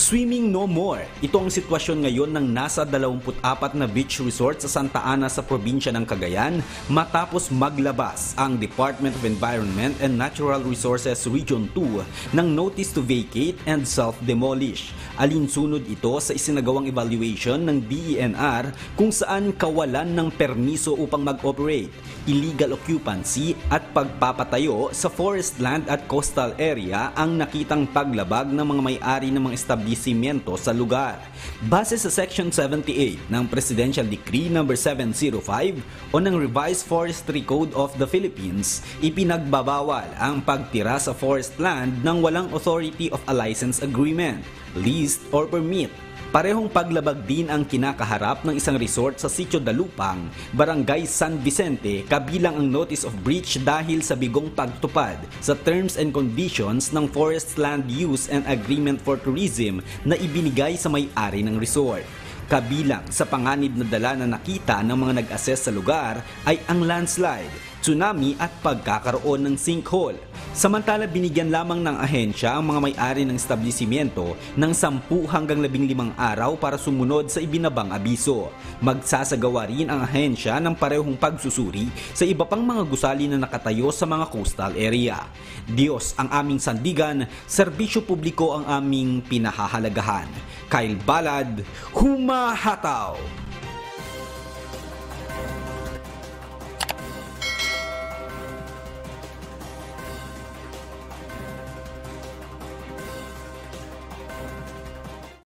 Swimming no more. Ito ang sitwasyon ngayon ng nasa 24 na beach resort sa Santa Ana sa probinsya ng Cagayan matapos maglabas ang Department of Environment and Natural Resources Region 2 ng notice to vacate and self-demolish. Alinsunod ito sa isinagawang evaluation ng DENR kung saan kawalan ng permiso upang mag-operate, illegal occupancy at pagpapatayo sa forest land at coastal area ang nakitang paglabag ng mga may-ari ng mga establishmento sa lugar. Base sa Section 78 ng Presidential Decree No. 705 o ng Revised Forestry Code of the Philippines, ipinagbabawal ang pagtira sa forest land ng walang authority of a license agreement, lease or permit. Parehong paglabag din ang kinakaharap ng isang resort sa Sitio Dalupang, Barangay San Vicente, kabilang ang notice of breach dahil sa bigong pagtupad sa terms and conditions ng Forest Land Use and Agreement for Tourism na ibinigay sa may-ari ng resort. Kabilang sa panganib na dala na nakita ng mga nag-assess sa lugar ay ang landslide, tsunami at pagkakaroon ng sinkhole. Samantala, binigyan lamang ng ahensya ang mga may-ari ng establishmento ng 10 hanggang 15 araw para sumunod sa ibinabang abiso. Magsasagawa rin ang ahensya ng parehong pagsusuri sa iba pang mga gusali na nakatayo sa mga coastal area. Diyos ang aming sandigan, serbisyo publiko ang aming pinahahalagahan. Kyle Balad, humahataw!